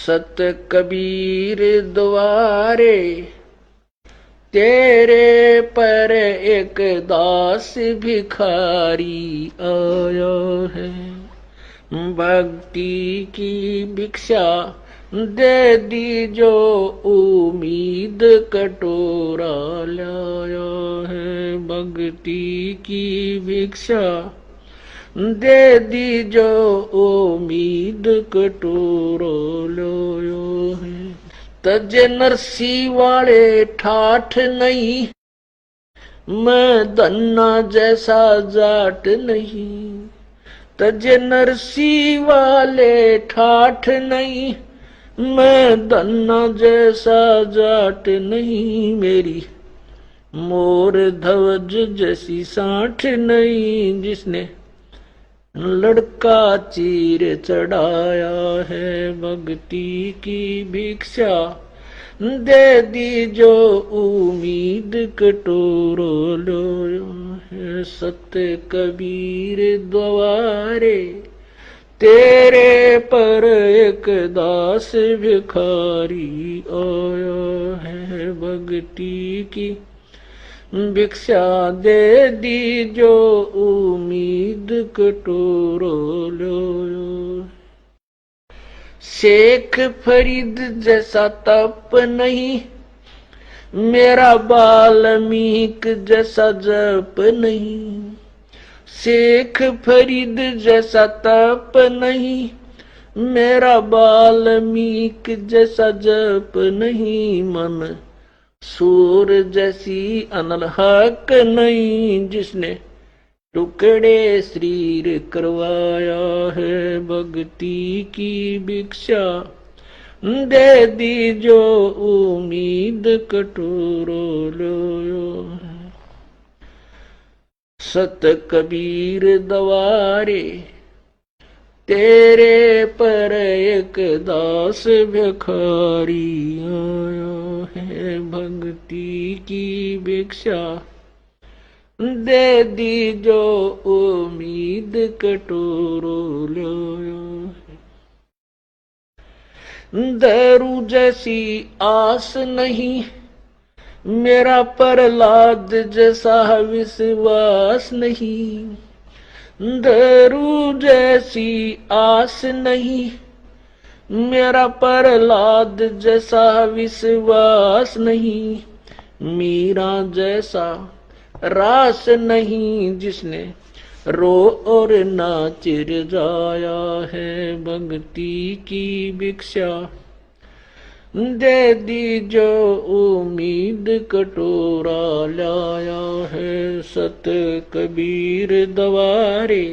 सत कबीर द्वारे तेरे पर एक दास भिखारी आया है। भक्ति की भिक्षा दे दी जो उम्मीद कटोरा लाया है। भक्ति की भिक्षा दे दी जो उम्मीद कटोरा लाया है। तज नरसी वाले ठाठ नहीं, मैं धन्ना जैसा जाट नहीं। तज नरसी वाले ठाठ नहीं, मैं धन्ना जैसा जाट नहीं। मेरी मोर ध्वज जैसी साठ नहीं, जिसने लड़का चीर चढ़ाया है। भक्ति की भिक्षा दे दी जो उम्मीद कटोरो लो है। सत्य कबीर द्वारे तेरे पर एक दास भिखारी आया है। भक्ति की भिक्षा दे दी जो उम्मीद कटोरो लो। शेख फरीद जैसा तप नहीं, मेरा वाल्मीक जैसा जप नहीं। शेख फरीद जैसा तप नहीं, मेरा वाल्मीक जैसा जप नहीं। मन सूर जैसी अनलहक नहीं, जिसने टुकड़े शरीर करवाया है। भक्ति की भिक्षा दे दी जो उम्मीद कटोरो लो। सत कबीर द्वारे तेरे पर एक दास भिखारी आया है। भक्ति की भिक्षा दे दी जो उम्मीद कटोरो लो। दारू जैसी आस नहीं, मेरा प्रहलाद जैसा विश्वास नहीं। दारू जैसी आस नहीं, मेरा प्रहलाद जैसा विश्वास नहीं। मीरा जैसा रास नहीं, जिसने रो और नाच जाया है। भक्ति की भिक्षा दे दी जो उम्मीद कटोरा लाया है। सत कबीर द्वारे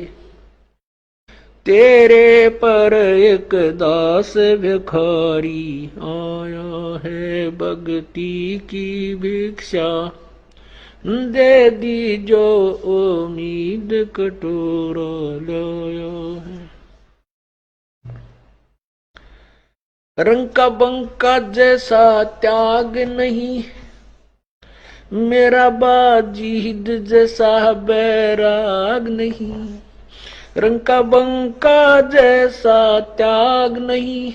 तेरे पर एक दास भिखारी आया है। भक्ति की भिक्षा दे दी जो उम्मीद कटोरा लाया है। रंग का बंका जैसा त्याग नहीं, मेरा बाजीद जैसा बैराग नहीं। रंग का बंका जैसा त्याग नहीं,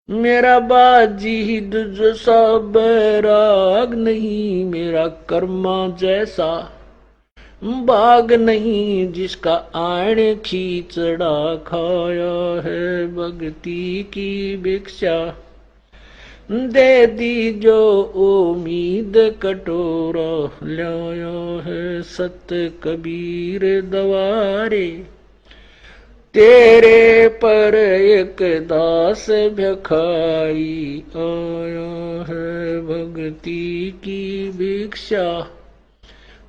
मेरा बाजीद जैसा बैराग नहीं। मेरा कर्मा जैसा बाग नहीं, जिसका आण खींचड़ा खाया है। भक्ति की भिक्षा दे दी जो उम्मीद कटोरा लाया है। सत कबीर द्वारे तेरे पर एक दास भिखारी आया है। भक्ति की भिक्षा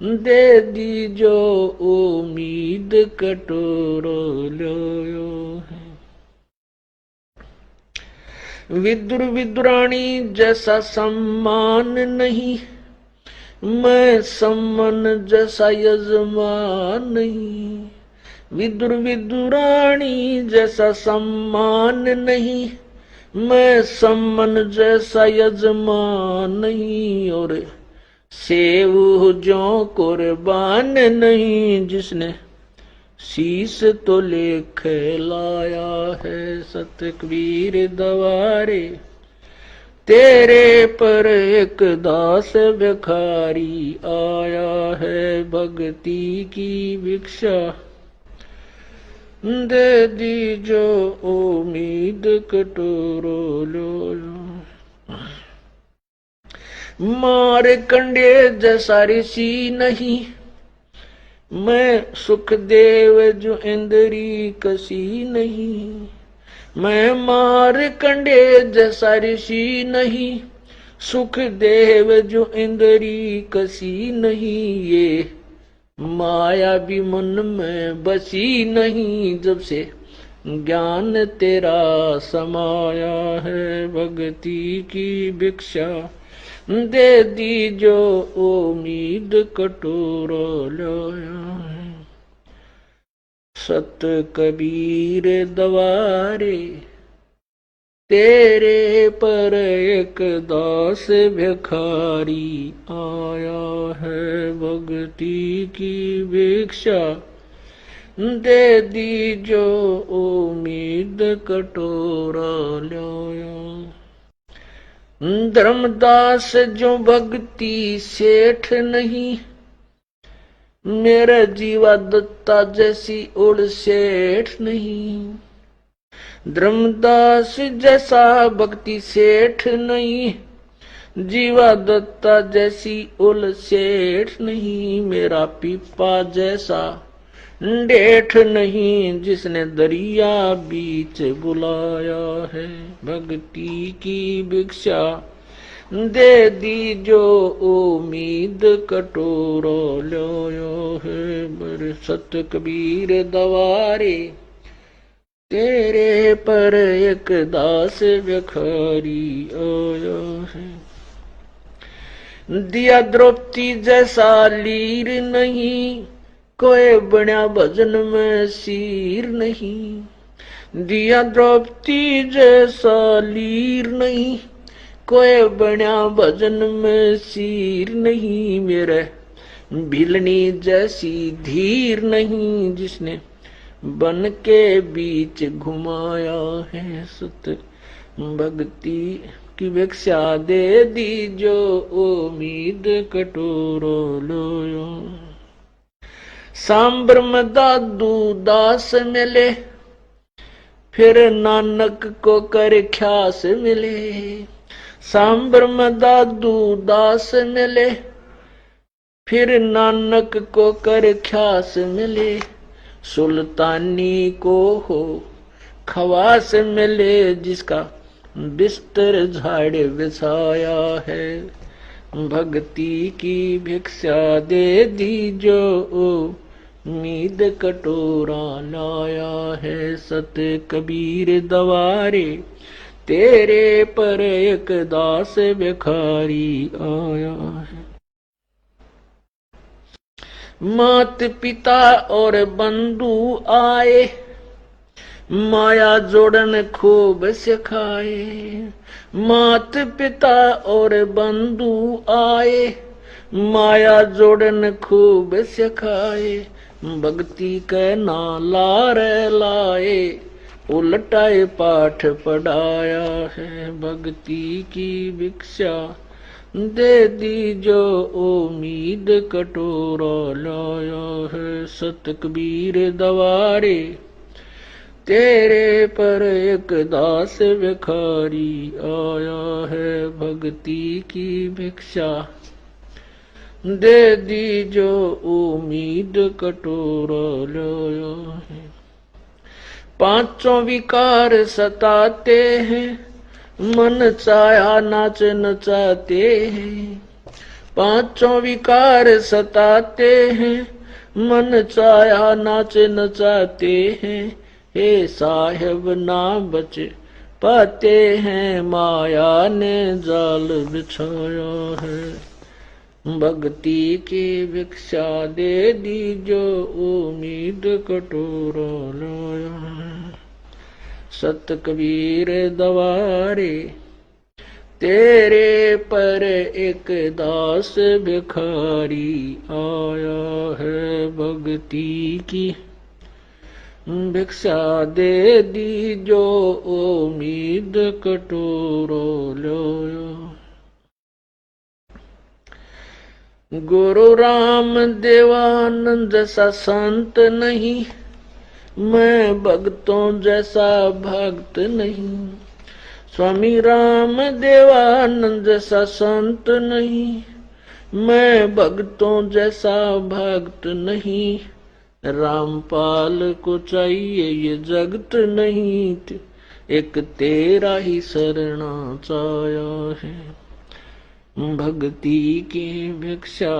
दे दी जो उम्मीद कटोरो लो है। विदुर विदुरानी जैसा सम्मान नहीं, मैं सम्मन जैसा यजमान नहीं। विदुर विदुरानी जैसा सम्मान नहीं, मैं सम्मन जैसा यजमान नहीं। और सेव जो कुर्बान नहीं, जिसने शीस तो लेख लाया है सत कबीर दवारे। तेरे पर एक दास भिखारी आया है भक्ति की भिक्षा। दे दी जो उम्मीद कटोरो लो। मार कंडे जैसा ऋषि नहीं, मैं सुखदेव जो इंद्री कसी नहीं। मैं मार कंडे जैसा ऋषि नहीं, सुखदेव जो इंद्री कसी नहीं। ये माया भी मन में बसी नहीं, जब से ज्ञान तेरा समाया है भक्ति की भिक्षा। दे दी जो उम्मीद कटोरो लाया है सत कबीर दवारे। तेरे पर एक दास भिखारी आया है भक्ति की भिक्षा। दे दी जो उम्मीद कटोरा लाया। धर्मदास जो भक्ति सेठ नहीं, मेरा जीवा दत्ता जैसी उड़ सेठ नहीं। धर्मदास जैसा भक्ति सेठ नहीं, जीवा दत्ता जैसी उल सेठ नहीं। मेरा पीपा जैसा डेठ नहीं, जिसने दरिया बीच बुलाया है भक्ति की भिक्षा। दे दी जो उम्मीद कटोरो लो है बर सत कबीर दवारे। तेरे पर एक दास भिखारी आया है। दिया द्रौपदी जैसा लीर नहीं, कोई बना भजन में सीर नहीं। दिया द्रौपदी जैसा लीर नहीं, कोई बना भजन में सीर नहीं। मेरे भिलनी जैसी धीर नहीं, जिसने बन के बीच घुमाया है सत भक्ति की भिक्षा। दे दी जो उम्मीद कटोरो लो। सांबर में दादू दास मिले, फिर नानक को कर ख्यास मिले। सांबर में दादू दास मिले, फिर नानक को कर ख्यास मिले। सुल्तानी को हो खवास मिले, जिसका बिस्तर झाड़ बिछाया है भक्ति की भिक्षा। दे दी जो उम्मीद कटोरा लाया है सत कबीर दवारे। तेरे पर एक दास भिखारी आया है। मात पिता और बंधु आए, माया जोड़न खूब सिखाए। मात पिता और बंधु आए, माया जोड़न खूब सिखाए। भक्ति के नाला रे लाए, उलटाए पाठ पढ़ाया है भक्ति की भिक्षा। दे दी जो उम्मीद कटोरा लाया है सत कबीर दवारे। तेरे पर एक दास भिखारी आया है भक्ति की भिक्षा। दे दी जो उम्मीद कटोरा लाया है। पांचों विकार सताते हैं, मन चाया नाच नचाते हैं। पांचों विकार सताते हैं, मन चाया नाच नचाते हैं। हे साहेब ना बच पाते हैं, माया ने जाल बिछाया है भक्ति की भिक्षा। दे दी जो उम्मीद कटोरा लाया सत कबीर दवारे। तेरे पर एक दास भिखारी आया है भक्ति की भिक्षा दे दीजो उम्मीद कटोरो लो। गुरु राम देवानंद जैसा संत नहीं, मैं भक्तों जैसा भक्त नहीं। स्वामी राम देवानंद जैसा संत नहीं, मैं भक्तों जैसा भक्त नहीं। रामपाल को चाहिए ये जगत नहीं, एक तेरा ही शरणा चाया है। भक्ति की भिक्षा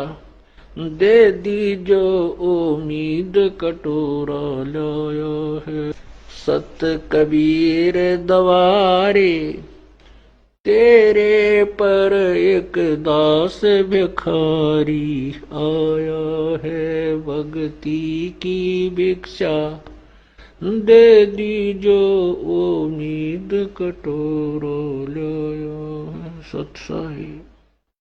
दे दीजो उम्मीद कटोरा लाया है। सत कबीर दवारे तेरे पर एक दास भिखारी आया है। भक्ति की भिक्षा दे दीजो उम्मीद कटोरो लाया है। सत साहिब।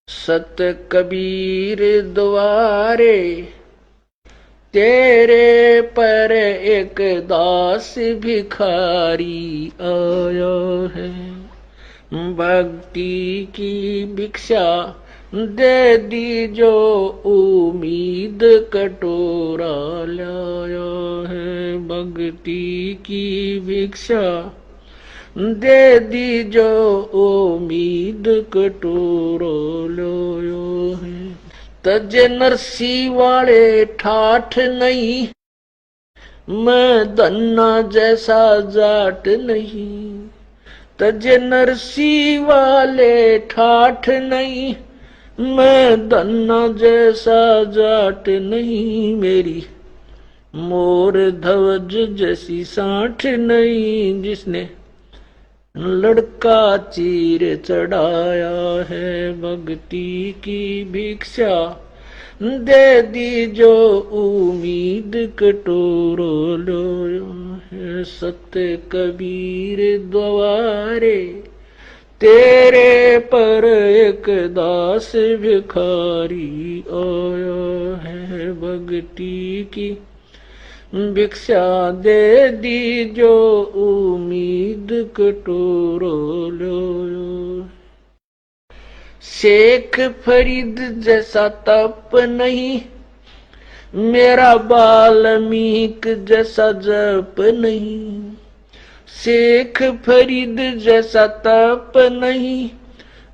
सत कबीर द्वारे तेरे पर एक दास भिखारी आया है। भक्ति की भिक्षा दे दीजो उम्मीद कटोरा लाया है। भक्ति की भिक्षा दे दीजो उम्मीद कटोरो लाया है। तज नरसी वाले ठाठ नहीं, मैं धन्ना जैसा जाट नहीं। तज नरसी वाले ठाठ नहीं, मैं धन्ना जैसा जाट नहीं। मेरी मोर ध्वज जैसी साठ नहीं, जिसने लड़का चीर चढ़ाया है। भक्ति की भिक्षा दे दीजो उम्मीद कटोरो लो है। सत्य कबीर द्वारे तेरे पर एक दास भिखारी आया है। भक्ति की भिक्षा दे दीजो उम्मीद कटोरो लो। शेख फरीद जैसा तप नहीं, मेरा वाल्मीकि जैसा जप नहीं। शेख फरीद जैसा तप नहीं,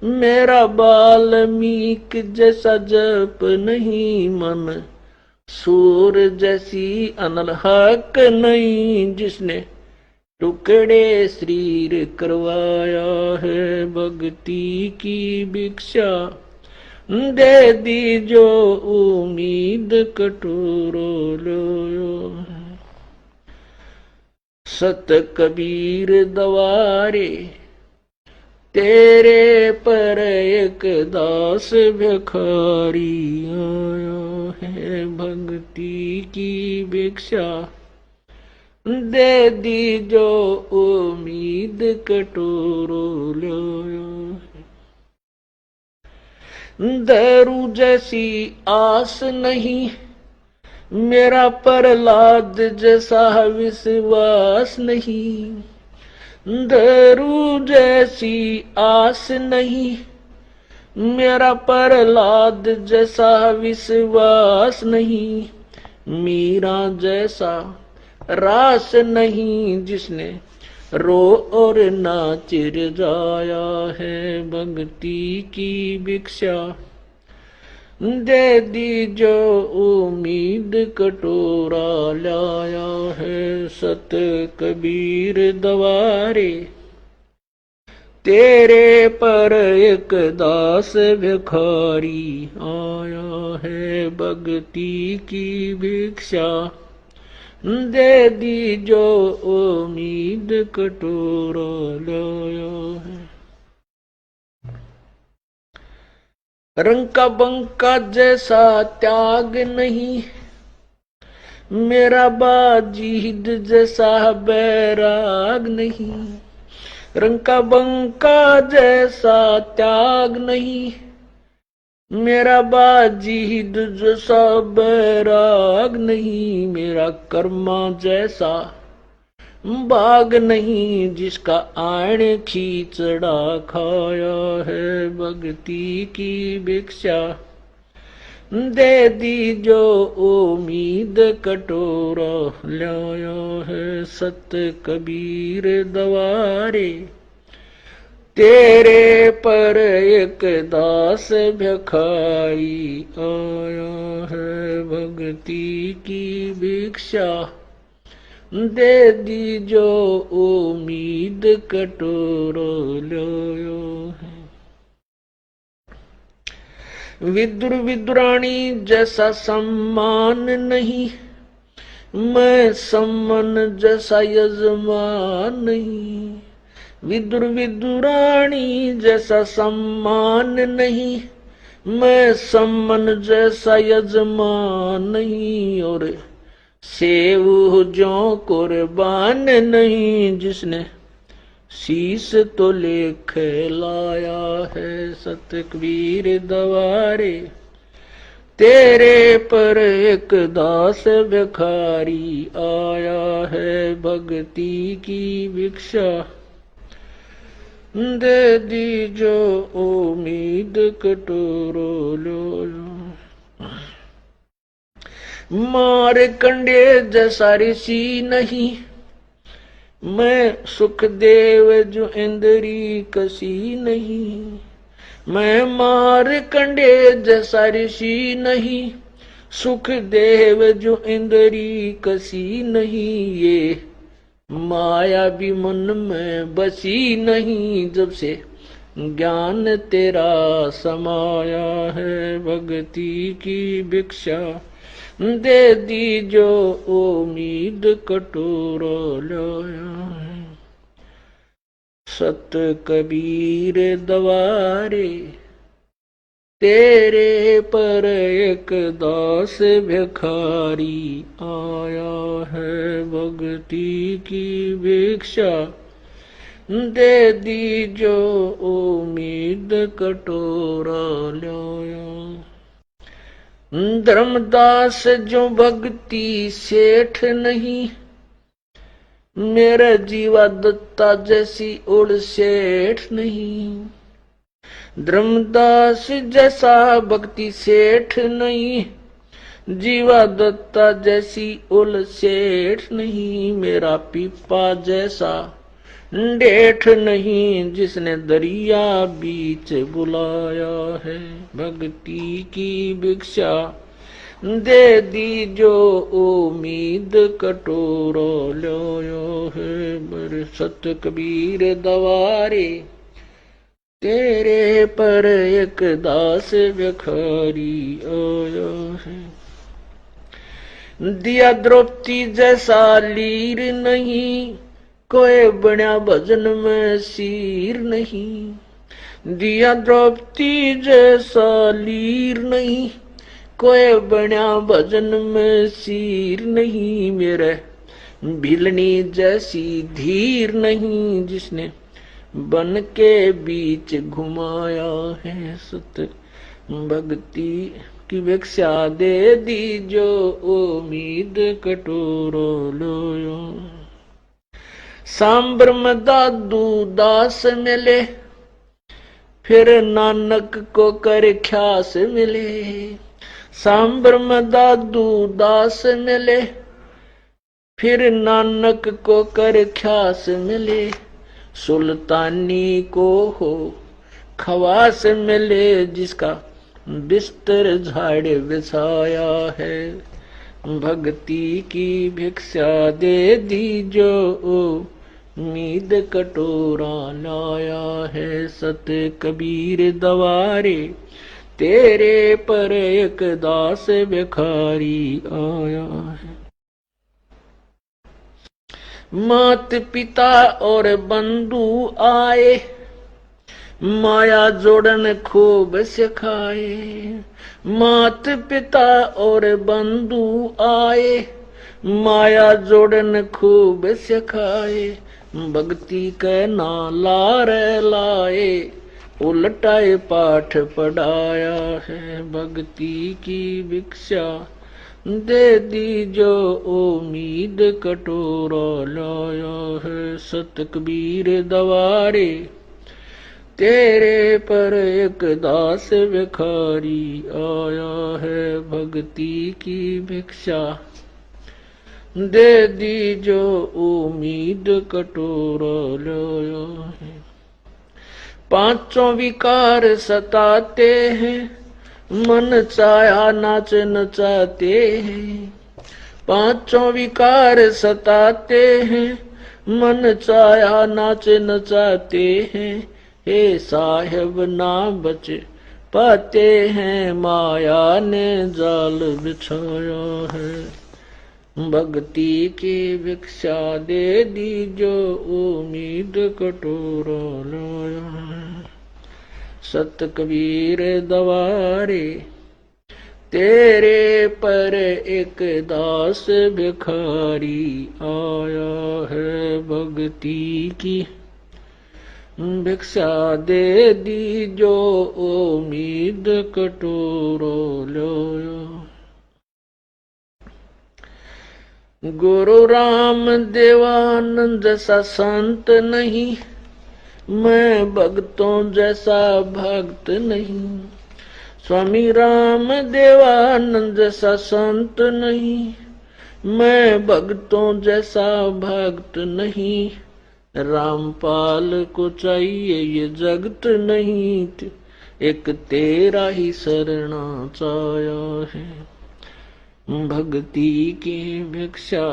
मेरा वाल्मीकि जैसा जप नहीं। मन सूर जैसी अनलहक नहीं, जिसने टुकड़े शरीर करवाया है। भक्ति की भिक्षा दे दीजो उम्मीद कटोरो लो। सत कबीर दवारे तेरे पर एक दास भिखारी आया है। भक्ति की भिक्षा दे दीजो उम्मीद कटोरो लो। दारू जैसी आस नहीं, मेरा प्रहलाद जैसा विश्वास नहीं। दारू जैसी आस नहीं, मेरा प्रहलाद जैसा विश्वास नहीं। मीरा जैसा रास नहीं, जिसने रो और नाच जाया है। भक्ति की भिक्षा दे दीजो उम्मीद कटोरा लाया है। सत कबीर दवारे तेरे पर एक दास भिखारी आया है। भक्ति की भिक्षा दे दीजो उम्मीद कटोरा लाया है। रंग का बंका जैसा त्याग नहीं, मेरा बाजीद जैसा बैराग नहीं। रंग का बंका जैसा त्याग नहीं, मेरा बाजीद जैसा बैराग नहीं। मेरा कर्मा जैसा बाग नहीं जिसका आण खींचड़ा खाया है। भक्ति की भिक्षा दे दी जो उम्मीद कटोरा लाया है। सत कबीर दवारे तेरे पर एक दास भिखारी आया है। भक्ति की भिक्षा दे दी जो उम्मीद कटोरा लाया है। विदुर विदुरानी जैसा सम्मान नहीं, मैं सम्मन जैसा यजमान नहीं। विदुर विदुरानी जैसा सम्मान नहीं, मैं सम्मन जैसा यजमान नहीं। और सेव जो कुर्बान नहीं, जिसने शीश तो लेख लाया है। सत कबीर दवारे तेरे पर एक दास भिखारी आया है। भक्ति की भिक्षा दे दी जो उम्मीद कटोरो लो। मार कंडे जैसा ऋषि नहीं, मैं सुखदेव जो इंद्री कसी नहीं। मैं मार कंडे जैसा ऋषि नहीं, सुखदेव जो इंद्री कसी नहीं। ये माया भी मन में बसी नहीं, जब से ज्ञान तेरा समाया है। भक्ति की भिक्षा दे दी जो उम्मीद कटोरा लाया है। सत कबीर दवारे तेरे पर एक दास भिखारी आया है। भक्ति की भिक्षा दे दी जो उम्मीद कटोरा लाया। धर्मदास जो भक्ति सेठ नहीं, मेरा जीवा दत्ता जैसी उड़ सेठ नहीं। धर्मदास जैसा भक्ति सेठ नहीं, जीवा दत्ता जैसी उल सेठ नहीं। मेरा पीपा जैसा डेठ नहीं, जिसने दरिया बीच बुलाया है। भक्ति की भिक्षा दे दी जो उम्मीद कटोरा लाया है। मेरे सत कबीर दवारे तेरे पर एक दास भिखारी आया है। दिया द्रौपदी जैसा लीर नहीं, कोई बना भजन में सीर नहीं। दिया द्रौपदी जैसा लीर नहीं, कोई बना भजन में सीर नहीं। मेरे भिलनी जैसी धीर नहीं, जिसने बन के बीच घुमाया है। सत भक्ति की भिक्षा दे दी जो उम्मीद कटोरा लाया। सांबर में दादू दास मिले, फिर नानक को कर ख्यास मिले। सांबर में दादू दास मिले, फिर नानक को कर ख्यास मिले। सुल्तानी को हो खवास मिले, जिसका बिस्तर झाड़ बिछाया है। भक्ति की भिक्षा दे दी जो उम्मीद कटोरा लाया है। सत कबीर दवारे तेरे पर एक दास भिखारी आया है। मात पिता और बंधु आए, माया जोड़न खूब सिखाए। मात पिता और बंधु आए, माया जोड़न खूब सिखाए। भक्ति के नाला रे लाए, उलटाए पाठ पढ़ाया है। भक्ति की भिक्षा दे दी जो उम्मीद कटोरा लाया है। सत कबीर दवारे तेरे पर एक दास भिखारी आया है। भक्ति की भिक्षा दे दी जो उम्मीद कटोरा लाया है। पांचों विकार सताते हैं, मन चाया नाच नचाते हैं। पांचों विकार सताते हैं, मन चाया नाच नचाते हैं। हे साहेब ना बच पाते हैं, माया ने जाल बिछाया है। भक्ति की भिक्षा दे दी जो उम्मीद कटोरा लाया है। सत कबीर दवारे तेरे पर एक दास भिखारी आया है। भक्ति की भिक्षा दे दी जो उम्मीद कटोरा लाया। गुरु राम देवानंद सा संत नहीं, मैं भक्तों जैसा भक्त नहीं। स्वामी राम देवानंद सा संत नहीं, मैं भक्तों जैसा भक्त नहीं। रामपाल को चाहिए ये जगत नहीं, एक तेरा ही शरणा चाया है। भक्ति की भिक्षा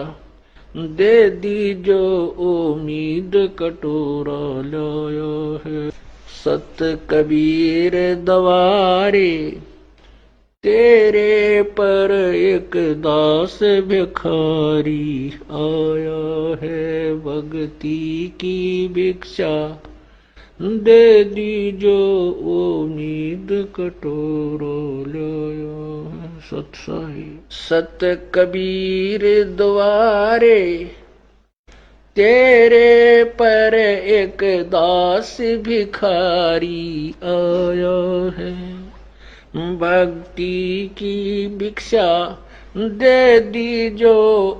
दे दी जो उम्मीद कटोरा लाया है। सत कबीर दवारे तेरे पर एक दास भिखारी आया है। भक्ति की भिक्षा दे दी जो उम्मीद कटोरा लाया है। सत कबीर द्वारे तेरे पर एक दास भिखारी आया है। भक्ति की भिक्षा दे दी जो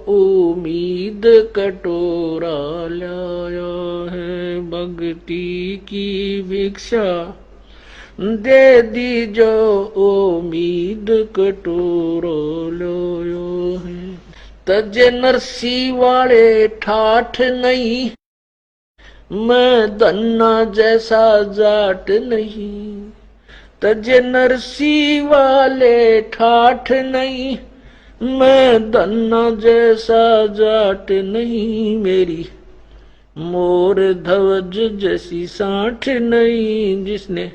उम्मीद कटोरा लाया है। भक्ति की भिक्षा दे दी जो उम्मीद कटोरा लाया है। तजे नरसी वाले ठाठ नहीं, मैं धन्ना जैसा जाट नहीं। तजे नरसी वाले ठाठ नहीं, मैं धन्ना जैसा जाट नहीं। मेरी मोर ध्वज जैसी साठ नहीं, जिसने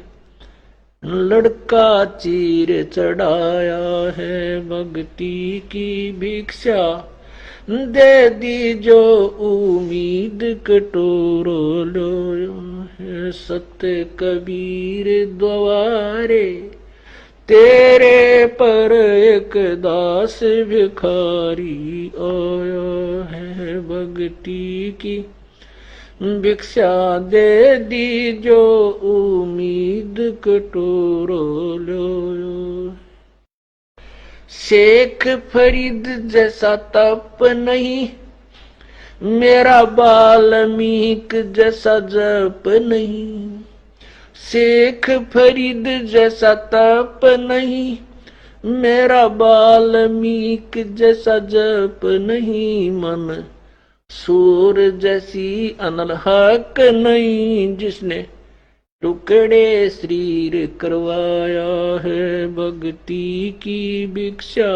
लड़का चीर चढ़ाया है। भक्ति की भिक्षा दे दी जो उम्मीद कटोरा लाया है। सत्य कबीर द्वारे तेरे पर एक दास भिखारी आया है। भक्ति की भिक्षा दे दी जो उम्मीद कटोरा लाया। शेख फरीद जैसा तप नहीं, मेरा वाल्मीकि जैसा जप नहीं। शेख फरीद जैसा तप नहीं, मेरा वाल्मीकि जैसा जप नहीं। मन सूर जैसी अनलहक नहीं, जिसने टुकड़े शरीर करवाया है। भक्ति की भिक्षा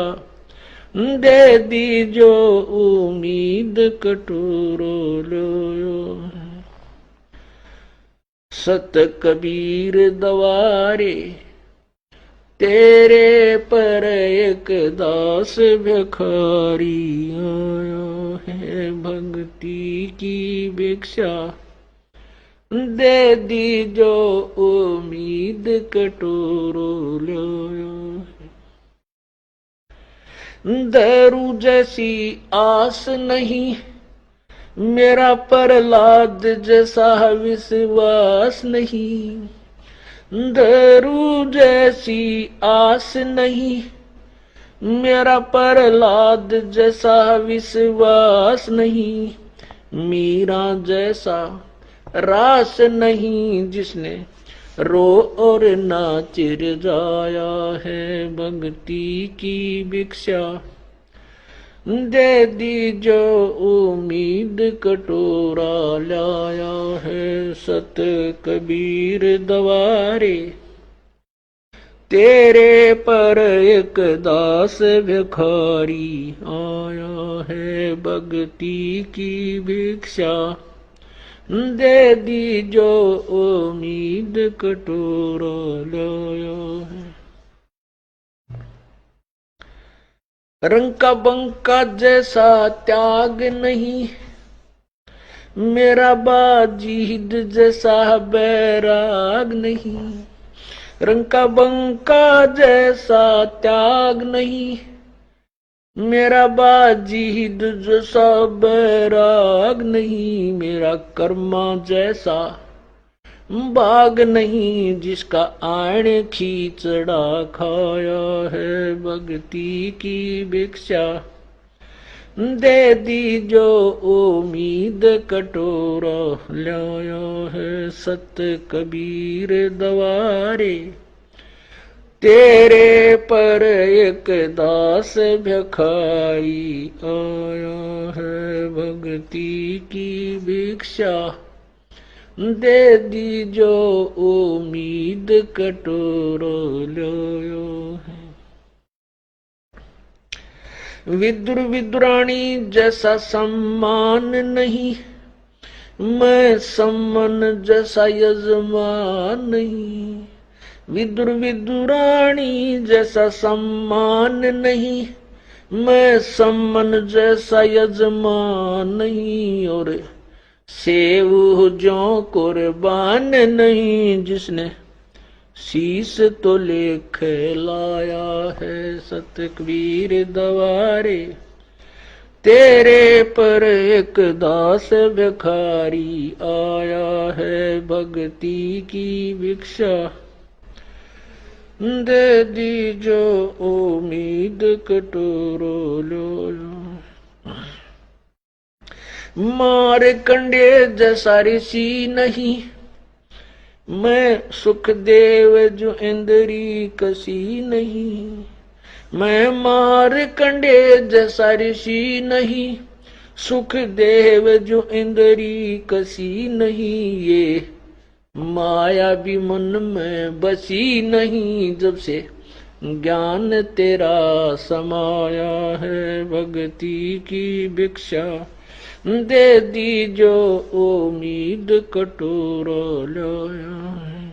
दे दी जो उम्मीद कटोरा लाया है। सत कबीर दवारे तेरे पर एक दास भिखारी आया है। भक्ति की भिक्षा दे दी जो उम्मीद कटोरा लाया है। दारू जैसी आस नहीं, मेरा प्रहलाद जैसा विश्वास नहीं। दारू जैसी आस नहीं, मेरा प्रहलाद जैसा विश्वास नहीं, मीरा जैसा रास नहीं, जिसने रो और नाच जाया है भक्ति की भिक्षा। दे दी जो उम्मीद कटोरा लाया है सत कबीर दवारे। तेरे पर एक दास भिखारी आया है भक्ति की भिक्षा। दे दी जो उम्मीद कटोरा लाया है। रंग का बंका जैसा त्याग नहीं, मेरा बाजीद जैसा बैराग नहीं। रंग का बंका जैसा त्याग नहीं, मेरा बाजीद जैसा बैराग नहीं। मेरा कर्मा जैसा बाग नहीं, जिसका आण खींचड़ा खाया है भक्ति की भिक्षा। दे दी जो उम्मीद कटोरा लाया है सत कबीर दवारे। तेरे पर एक दास भिखारी आया है भक्ति की भिक्षा। दे दी जो उम्मीद कटोरा लाया है। विदुर विदुरानी जैसा सम्मान नहीं, मैं सम्मान जैसा यजमान नहीं। विदुर विदुरानी जैसा सम्मान नहीं, मैं सम्मान जैसा यजमान नहीं। और सेव जो कुर्बान नहीं, जिसने शीश तो लेख लाया है सत कबीर दवारे। तेरे पर एक दास भिखारी आया है भक्ति की भिक्षा। दे दी जो उम्मीद कटोरो लो। मार कंडे जैसा ऋषि नहीं, मैं सुखदेव जो इंद्री कसी नहीं। मैं मार कंडे जैसा ऋषि नहीं, सुखदेव जो इंद्री कसी नहीं। ये माया भी मन में बसी नहीं, जब से ज्ञान तेरा समाया है भक्ति की भिक्षा। दे दी जो उम्मीद कटोरा लाया है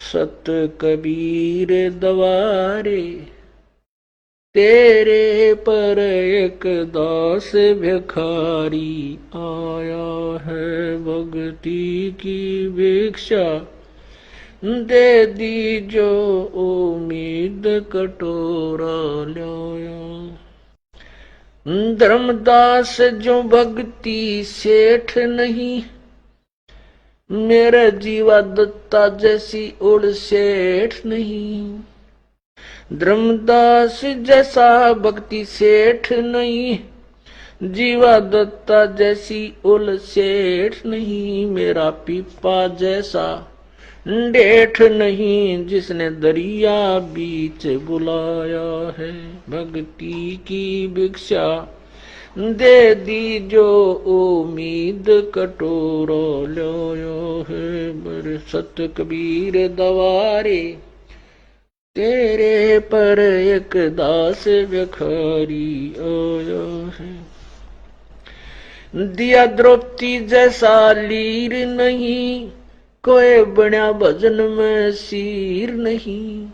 सत कबीर दवारे। तेरे पर एक दास भिखारी आया है भक्ति की भिक्षा। दे दी जो उम्मीद कटोरा लाया। धर्मदास जो भक्ति सेठ नहीं, मेरा जीवा दत्ता जैसी उड़ सेठ नहीं। धर्मदास जैसा भक्ति सेठ नहीं, जीवा दत्ता जैसी उल सेठ नहीं। मेरा पीपा जैसा डेठ नहीं, जिसने दरिया बीच बुलाया है भक्ति की भिक्षा। दे दी जो उम्मीद कटोरा लाया है बर सत कबीर दवारे। तेरे पर एक दास भिखारी आया है। दिया द्रौपदी जैसा लीर नहीं, कोई बना भजन में सीर नहीं।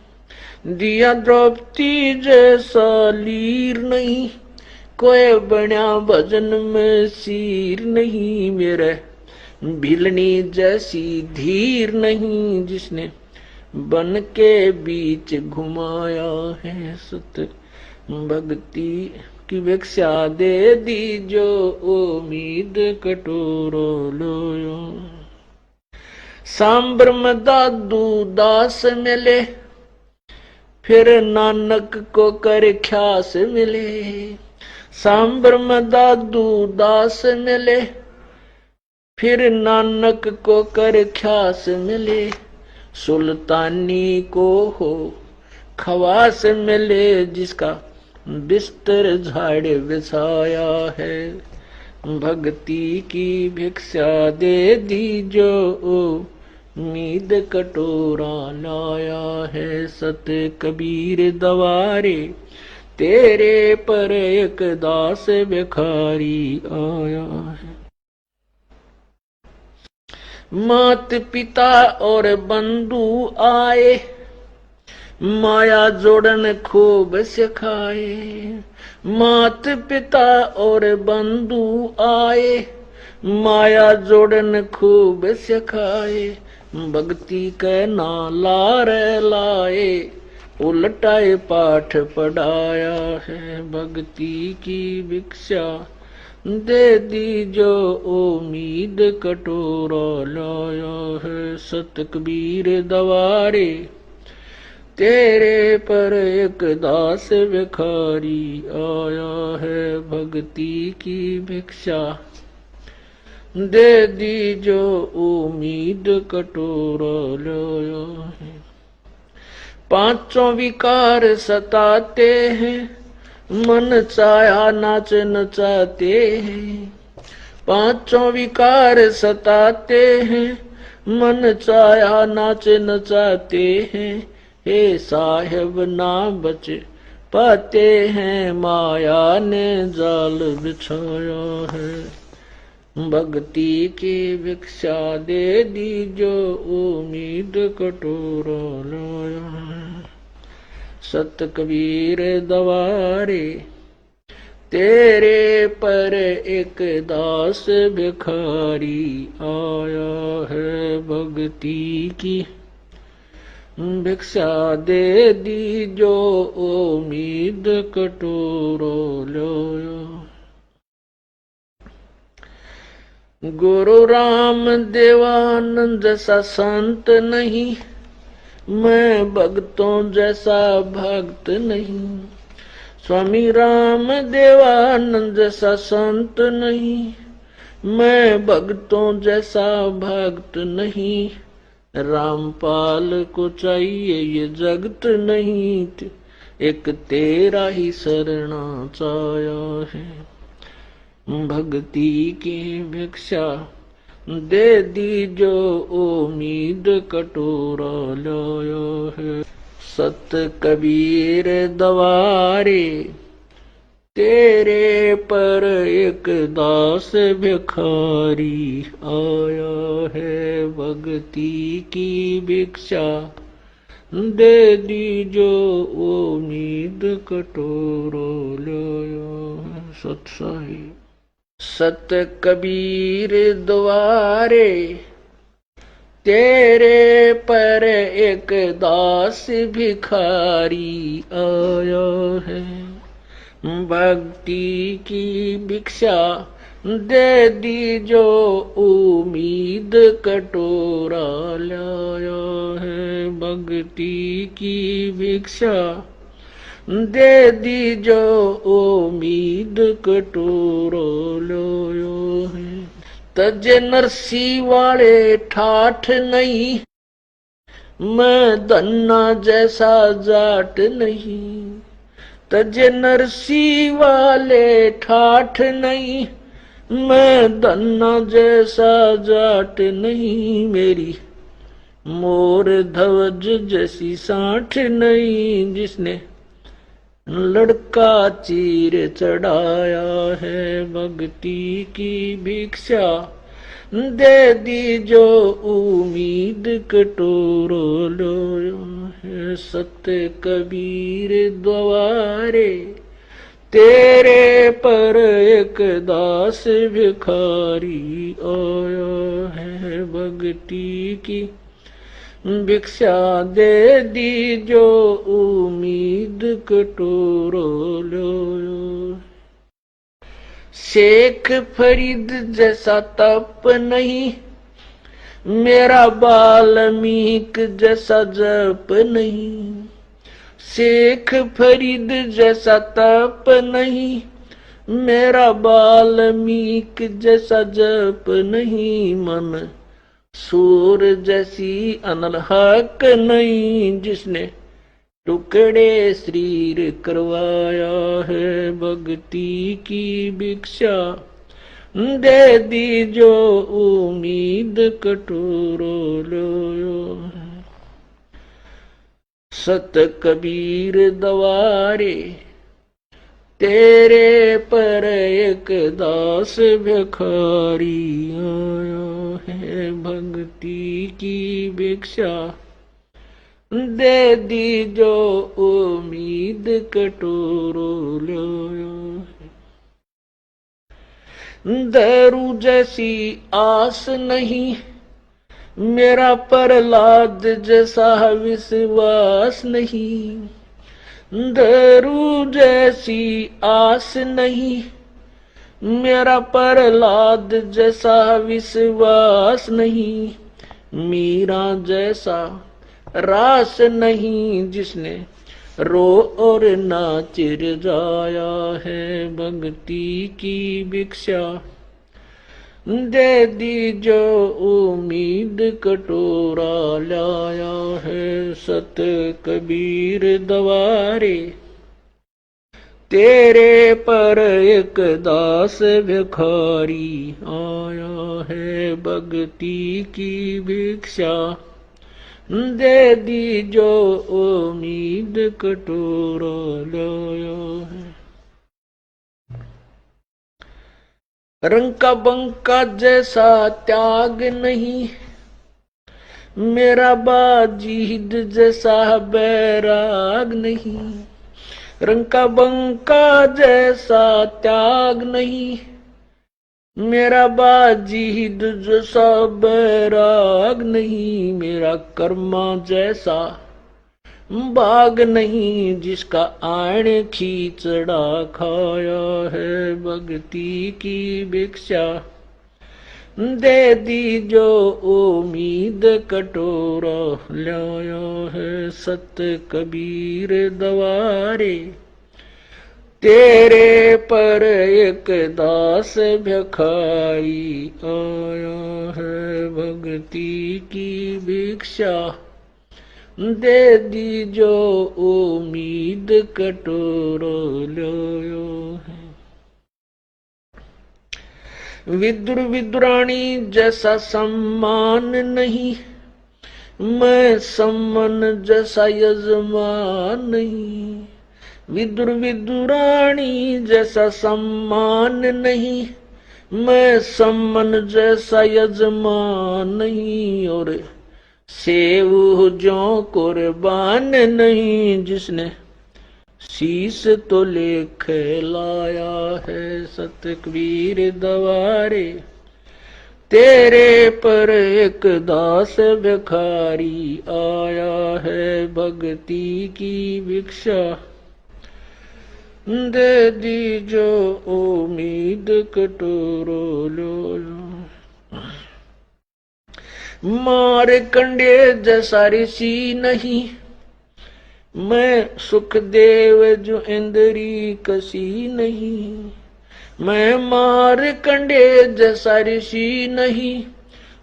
दिया द्रौपदी जैसा लीर नहीं, कोई बना भजन में सीर नहीं। मेरे भिलनी जैसी धीर नहीं, जिसने बन के बीच घुमाया है सत भक्ति की भिक्षा। दे दी जो उम्मीद कटोरो लोयो। सांबर में दादू दास मिले, फिर नानक को कर ख्यास मिले, सांबर में दादू दास मिले। फिर नानक को कर ख्यास मिले, सुल्तानी को हो खवास मिले। जिसका बिस्तर झाड़ बिछाया है, भक्ति की भिक्षा दे दी जो उम्मीद कटोरा लाया है। सत कबीर दवारे तेरे पर एक दास भिखारी आया है। मात पिता और बंधु आए, माया जोड़न खूब सिखाए। मात पिता और बंधु आए, माया जोड़न खूब सिखाए। भक्ति के नाला रे लाए, उलटाए पाठ पढ़ाया है। भक्ति की भिक्षा दे दी जो उम्मीद कटोरा लाया है। सत कबीर दवारे तेरे पर एक दास भिखारी आया है। भक्ति की भिक्षा दे दी जो उम्मीद कटोरा लाया है। पांचों विकार सताते हैं, मन चाहा नाच नचाते हैं। पांचों विकार सताते हैं, मन चाहा नाच नचाते हैं। हे साहेब ना बच पाते हैं, माया ने जाल बिछाया है। भक्ति की भिक्षा दे दी जो उम्मीद कटोरा लाया है। सत कबीर दवारे तेरे पर एक दास भिखारी आया है। भक्ति की भिक्षा दे दी जो उम्मीद कटोरा लाया। गुरु राम देवानंद जैसा संत नहीं, मैं भक्तों जैसा भक्त नहीं। स्वामी राम देवानंद जैसा संत नहीं, मैं भक्तों जैसा भक्त नहीं। रामपाल को चाहिए ये जगत नहीं, एक तेरा ही शरणा चाया है। भक्ति की भिक्षा दे दी जो उम्मीद कटोरा लाया है। सत कबीर दवारे तेरे पर एक दास भिखारी आया है। भक्ति की भिक्षा दे दी जो उम्मीद कटोरा लाया। सत साहिब। सत कबीर द्वारे तेरे पर एक दास भिखारी आया है। भक्ति की भिक्षा दे दी जो उम्मीद कटोरा लाया है। भक्ति की भिक्षा दे दी जो उम्मीद कटोरा लाया है। तज नरसी वाले ठाठ नहीं, मैं धन्ना जैसा जाट नहीं। तज नरसी वाले ठाठ नहीं, मैं धन्ना जैसा जाट नहीं। मेरी मोर ध्वज जैसी साठ नहीं, जिसने लड़का चीर चढ़ाया है। भक्ति की भिक्षा दे दी जो उम्मीद कटोरा लाया है। सत्य कबीर द्वारे तेरे पर एक दास भिखारी आया है। भक्ति की भिक्षा दे दी जो उम्मीद कटोरा लाया। शेख फरीद जैसा तप नहीं, मेरा बाल्मीक जैसा जप नहीं। शेख फरीद जैसा तप नहीं, मेरा वाल्मीकि जैसा जप नहीं। मन सूर जैसी अनल हक नहीं, जिसने टुकड़े शरीर करवाया है। भक्ति की भिक्षा दे दी जो उम्मीद कटोरो लो। सत कबीर दवारे तेरे पर एक दास भिखारी आया है। भक्ति की भिक्षा दे दी जो उम्मीद कटोरो लो। दारू जैसी आस नहीं, मेरा प्रहलाद जैसा विश्वास नहीं। दारू जैसी आस नहीं, मेरा प्रहलाद जैसा विश्वास नहीं। मीरा जैसा रास नहीं, जिसने रो और नाच जाया है। भक्ति की भिक्षा दे दी जो उम्मीद कटोरा लाया है। सत कबीर दवारे तेरे पर एक दास भिखारी आया है। भक्ति की भिक्षा दे दी जो उम्मीद कटोरा लाया है। रंग का बंका जैसा त्याग नहीं, मेरा बाजीद जैसा बैराग नहीं। रंग का बंका जैसा त्याग नहीं, मेरा बाजीद जैसा बैराग नहीं। मेरा कर्मा जैसा बाग नहीं, जिसका आण खींचड़ा खाया है। भक्ति की भिक्षा दे दी जो उम्मीद कटोरा लाया है। सत कबीर दवारे तेरे पर एक दास भिखारी आया है। भक्ति की भिक्षा दे दी जो उम्मीद कटोरा लाया है। विदुर विदुरानी जैसा सम्मान नहीं, मैं सम्मन जैसा यजमान नहीं। विदुर विदुरानी जैसा सम्मान नहीं, मैं सम्मन जैसा यजमान नहीं। और सेव जो कुर्बान नहीं, जिसने शीस तो लेख लाया है। सत कबीर दवारे तेरे पर एक दास भिखारी आया है। भक्ति की भिक्षा दे दी जो उम्मीद कटोरो लो। मार कंडे जैसा ऋषि नहीं, मैं सुखदेव जो इंद्री कसी नहीं। मैं मार कंडे जैसा ऋषि नहीं,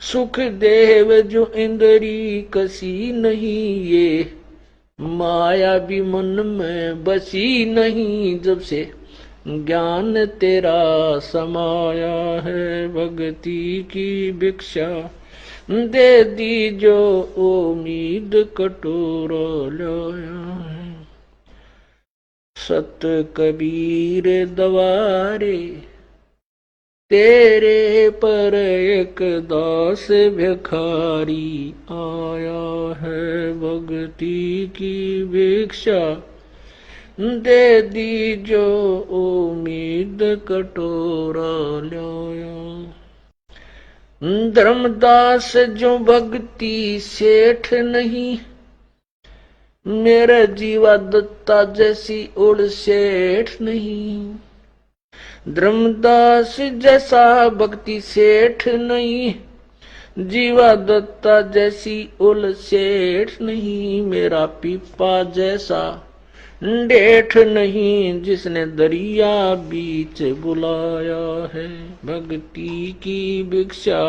सुखदेव जो इंद्री कसी नहीं। ये माया भी मन में बसी नहीं, जब से ज्ञान तेरा समाया है। भक्ति की भिक्षा दे दी जो उम्मीद कटोरा लाया है। सत कबीर दवारे तेरे पर एक दास भिखारी आया है। भक्ति की भिक्षा दे दी जो उम्मीद कटोरा लाया। धर्मदास जो भक्ति सेठ नहीं, मेरा जीवा दत्ता जैसी उड़ सेठ नहीं। धर्मदास जैसा भक्ति सेठ नहीं, जीवा दत्ता जैसी उल सेठ नहीं। मेरा पीपा जैसा डेठ नहीं जिसने दरिया बीच बुलाया है। भक्ति की भिक्षा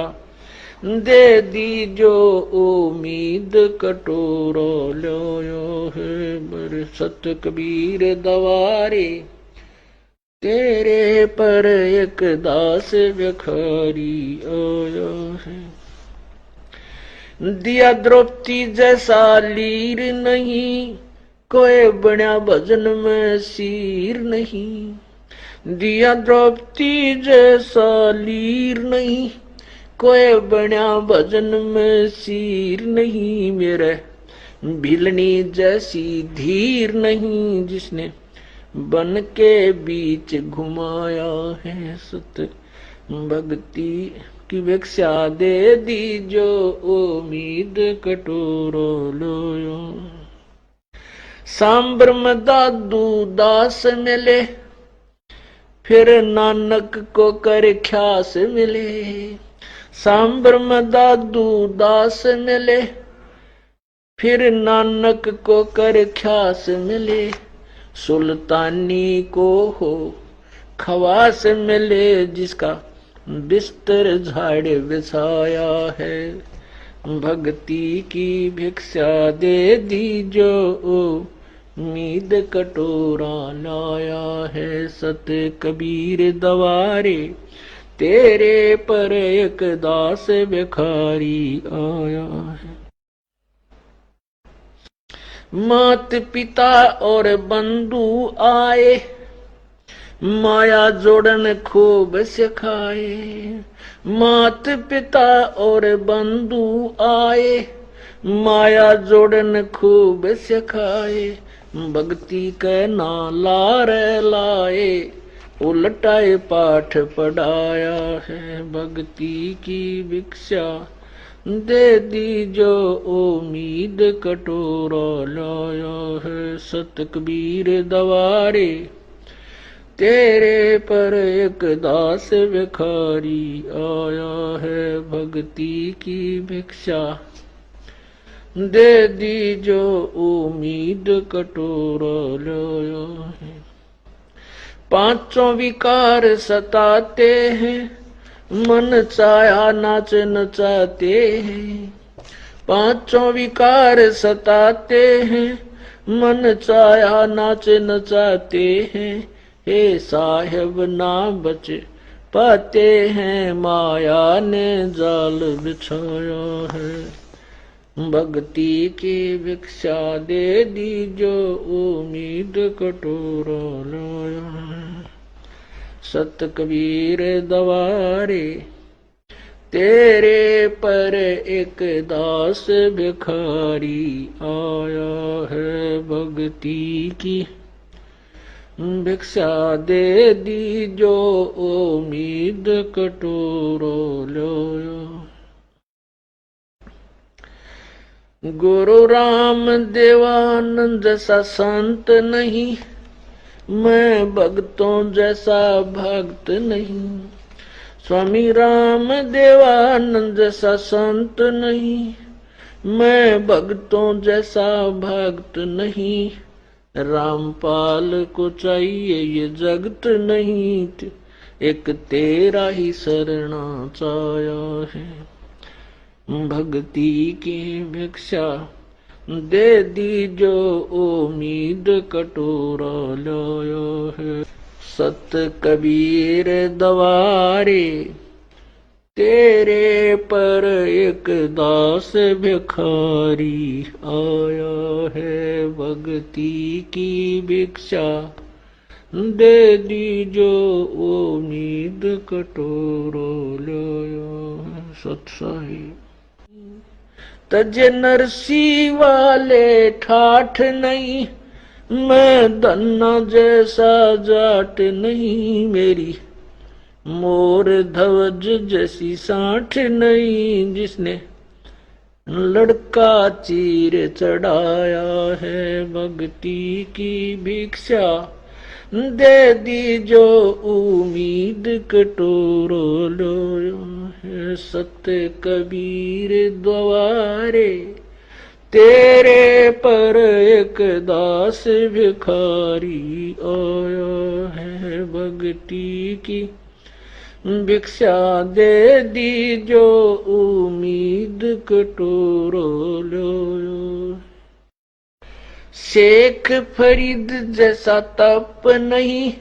दे दी जो उम्मीद कटोरा लाया है। बरसत कबीर दवारे तेरे पर एक दास भिखारी आया है। दिया द्रौपदी जैसा लीर नहीं, कोई बना भजन में सीर नहीं। दिया द्रौपदी जैसा लीर नहीं, कोई बना भजन में सीर नहीं। मेरे भिलनी जैसी धीर नहीं, जिसने बन के बीच घुमाया है। सत भक्ति की भिक्षा दे दी जो उम्मीद कटोरा लाया। सांबर में दादू दास मिले, फिर नानक को कर ख्यास मिले। सांबर में दादू दास मिले, फिर नानक को कर ख्यास मिले। सुल्तानी को हो खवास मिले, जिसका बिस्तर झाड़ बिछाया है। भक्ति की भिक्षा दे दी जो उम्मीद कटोरा लाया है। सत कबीर दवारे तेरे पर एक दास भिखारी आया है। मात पिता और बंधु आए, माया जोड़न खूब सिखाए। मात पिता और बंधु आए, माया जोड़न खूब सिखाए। भक्ति के नाला रे लाए, उलटाए पाठ पढ़ाया है। भक्ति की भिक्षा दे दी जो उम्मीद कटोरा लाया है। सत कबीर दवारे तेरे पर एक दास भिखारी आया है। भक्ति की भिक्षा दे दी जो उम्मीद कटोरा लाया है। पांचों विकार सताते हैं, मन चाया नाच नचाते हैं। पांचों विकार सताते हैं, मन चाया नाच नचाते हैं। हे साहेब ना बच पाते हैं, माया ने जाल बिछाया है। भक्ति की भिक्षा दे दी जो उम्मीद कटोरा लाया है। सत कबीर दवारे तेरे पर एक दास भिखारी आया है। भक्ति की भिक्षा दे दी जो उम्मीद कटोरा लाया। गुरु राम देवानंद जैसा संत नहीं, मैं भक्तों जैसा भक्त नहीं। स्वामी राम देवानंद जैसा संत नहीं, मैं भक्तों जैसा भक्त नहीं। रामपाल को चाहिए ये जगत नहीं, एक तेरा ही शरणा चाया है। भक्ति की भिक्षा दे दी जो उम्मीद कटोरा लाया है। सत कबीर दवारे तेरे पर एक दास भिखारी आया है। भक्ति की भिक्षा दे दी जो उम्मीद कटोरा लाया है। सत्साही तजे नरसी वाले ठाठ नहीं, मैं धन्ना जैसा जाट नहीं। मेरी मोर ध्वज जैसी साठ नहीं, जिसने लड़का चीर चढ़ाया है। भक्ति की भिक्षा दे दी जो उम्मीद कटोरा लाया है। सत्य कबीर द्वारे तेरे पर एक दास भिखारी आया है, भक्ति की भिक्षा दे दी जो उम्मीद कटोरो लो। शेख फरीद जैसा तप नहीं,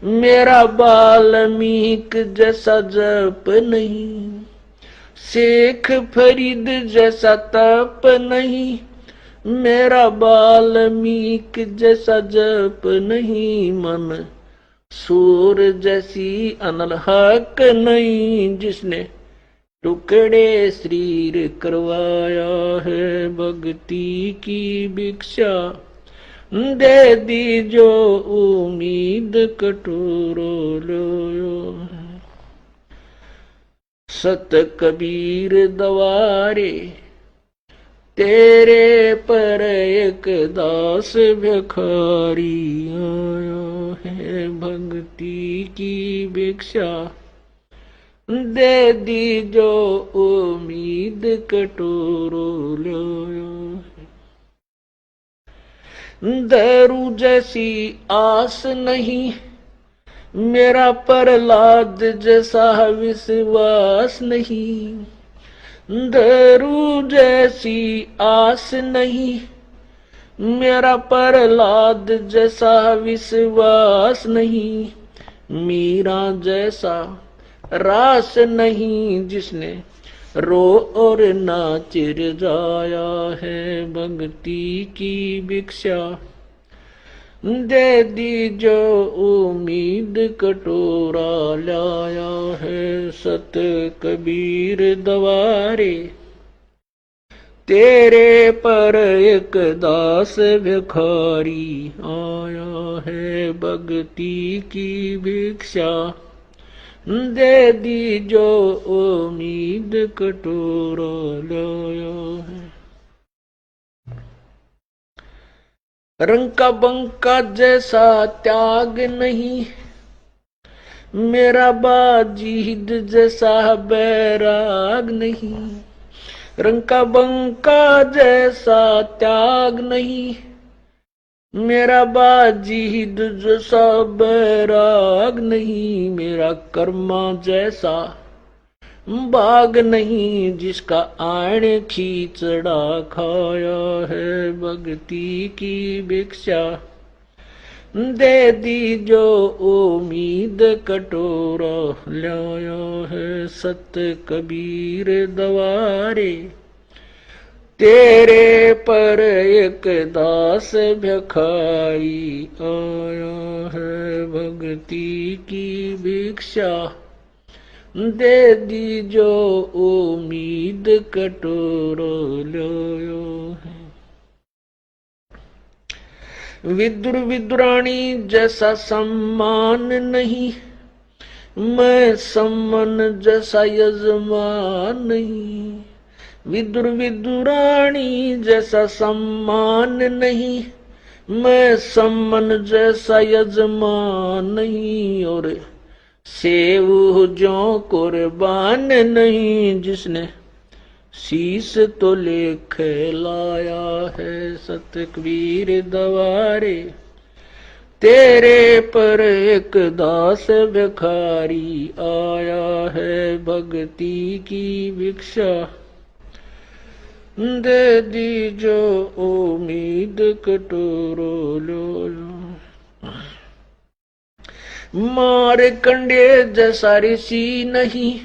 मेरा वाल्मीक जैसा जप नहीं। शेख फरीद जैसा तप नहीं, मेरा वाल्मीक जैसा जप नहीं। मन सूर जैसी अनल हक नहीं, जिसने टुकड़े शरीर करवाया है। भक्ति की भिक्षा दे दी जो उम्मीद कटोरो लो। सत कबीर दवारे तेरे पर एक दास भिखारी आया है। भक्ति की भिक्षा दे दी जो उम्मीद कटोरो लो। दारू जैसी आस नहीं, मेरा प्रहलाद जैसा विश्वास नहीं। दारू जैसी आस नहीं, मेरा प्रहलाद जैसा विश्वास नहीं। मीरा जैसा रास नहीं, जिसने रो और नाच जाया है। भक्ति की भिक्षा दे दी जो उम्मीद कटोरा लाया है। सत कबीर दवारे तेरे पर एक दास भिखारी आया है। भक्ति की भिक्षा दे दी जो उम्मीद कटोरा लाया है। रंग का बंका जैसा त्याग नहीं, मेरा बाजीद जैसा बैराग नहीं। रंग का बंका जैसा त्याग नहीं, मेरा बाजीद जैसा बैराग नहीं। मेरा कर्मा जैसा बाग नहीं, जिसका आण खींचड़ा खाया है। भक्ति की भिक्षा दे दी जो उम्मीद कटोरा लाया है। सत कबीर दवारे तेरे पर एक दास भिखारी आया है। भक्ति की भिक्षा दे दी जो उम्मीद कटोरो लो है। विदुर विदुरानी जैसा सम्मान नहीं, मैं सम्मन जैसा यजमान नहीं। विदुर विदुरानी जैसा सम्मान नहीं, मैं सम्मन जैसा यजमान नहीं। और सेव जो कुर्बान नहीं, जिसने शीश तो लेख लाया है। सत कबीर दवारे तेरे पर एक दास भिखारी आया है। भक्ति की भिक्षा दे दी जो उम्मीद कटोरो लो। मार कंडे जैसा ऋषि नहीं,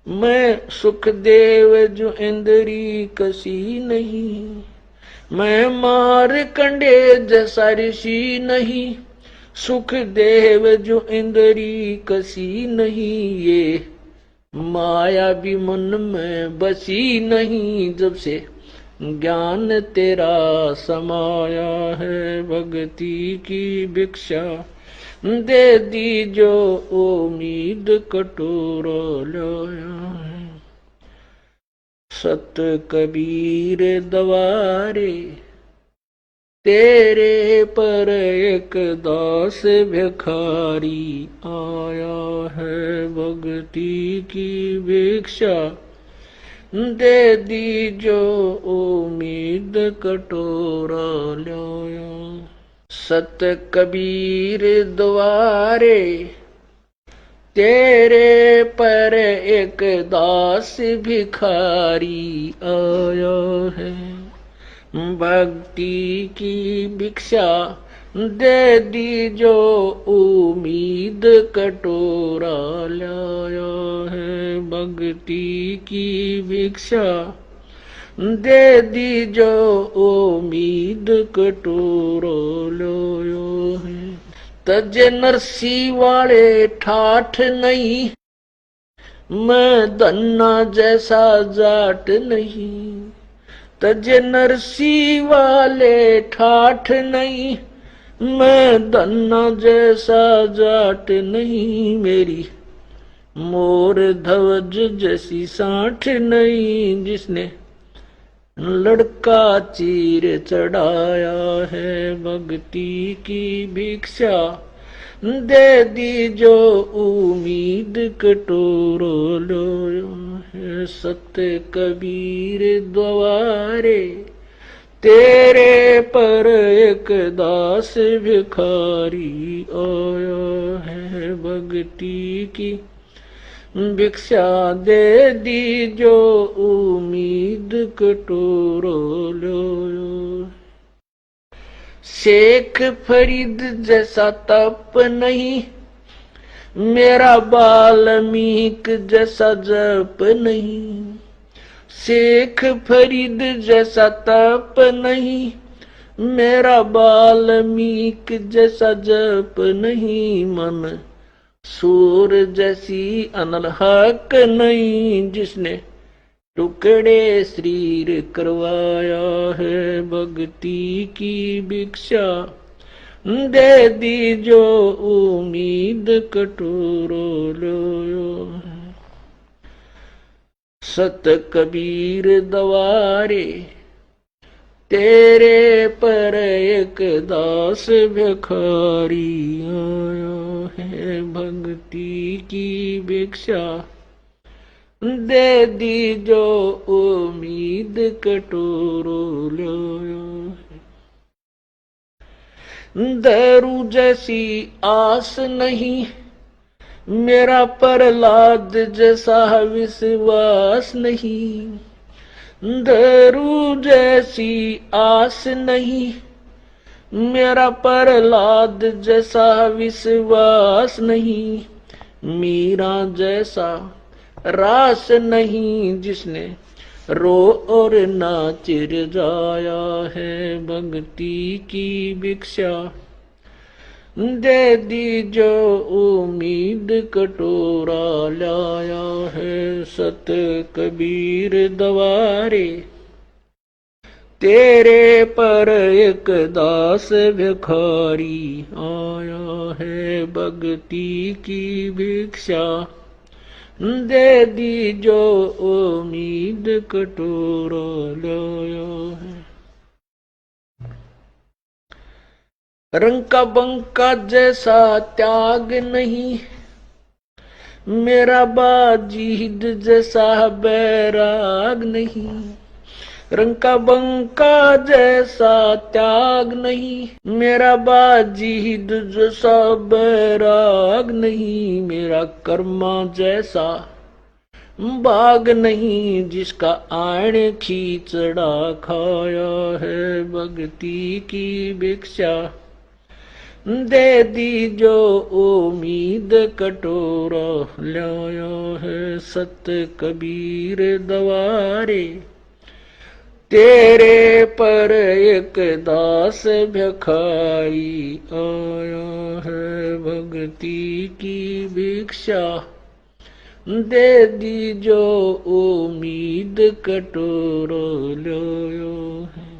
मैं सुखदेव जो इंद्री कसी नहीं। मैं मार कंडे जैसा ऋषि नहीं, सुखदेव जो इंद्री कसी नहीं। ये माया भी मन में बसी नहीं, जब से ज्ञान तेरा समाया है। भक्ति की भिक्षा दे दी जो उम्मीद कटोरा लाया है। सत कबीर दवारे तेरे पर एक दास भिखारी आया है। भक्ति की भिक्षा दे दी जो उम्मीद कटोरा लाया। सत कबीर द्वारे तेरे पर एक दास भिखारी आया है। भक्ति की भिक्षा दे दी जो उम्मीद कटोरा लाया है। भक्ति की भिक्षा दे दी जो उम्मीद कटोरा लाया है। तज नरसी वाले ठाठ नहीं, मैं धन्ना जैसा जाट नहीं। तज नरसी वाले ठाठ नहीं, मैं धन्ना जैसा जाट नहीं। मेरी मोर ध्वज जैसी साठ नहीं, जिसने लड़का चीर चढ़ाया है। भक्ति की भिक्षा दे दी जो उम्मीद कटोरो लाया है। सत्य कबीर द्वारे तेरे पर एक दास भिखारी आया है। भक्ति की भिक्षा दे दी जो उम्मीद कटोरो लाया। शेख फरीद जैसा तप नहीं, मेरा वाल्मीकि जैसा जप नहीं। शेख फरीद जैसा तप नहीं, मेरा वाल्मीकि जैसा जप नहीं। मन सूर जैसी अनलहक नहीं, जिसने टुकड़े शरीर करवाया है। भक्ति की भिक्षा दे दी जो उम्मीद कटोरो लाया। सत कबीर द्वारे तेरे पर एक दास भिखारी आया है। भक्ति की भिक्षा दे दी जो उम्मीद कटोरो लाया। दारू जैसी आस नहीं, मेरा प्रहलाद जैसा विश्वास नहीं। दारू जैसी आस नहीं, मेरा प्रहलाद जैसा विश्वास नहीं। मीरा जैसा रास नहीं, जिसने रो और नाच जाया है। भक्ति की भिक्षा दे दी जो उम्मीद कटोरा लाया है। सत कबीर द्वारे तेरे पर एक दास भिखारी आया है। भक्ति की भिक्षा दे दी जो उम्मीद कटोरा लाया है। रंग का बंका जैसा त्याग नहीं, मेरा बाजीद जैसा बैराग नहीं। रंग का बंका जैसा त्याग नहीं, मेरा बाजीद जैसा बैराग नहीं। मेरा कर्मा जैसा बाग नहीं, जिसका आण खींचड़ा खाया है। भक्ति की भिक्षा दे दी जो उम्मीद कटोरा लाया है। सत कबीर द्वारे तेरे पर एक दास भिखारी आया है। भक्ति की भिक्षा दे दी जो उम्मीद कटोरा लाया है।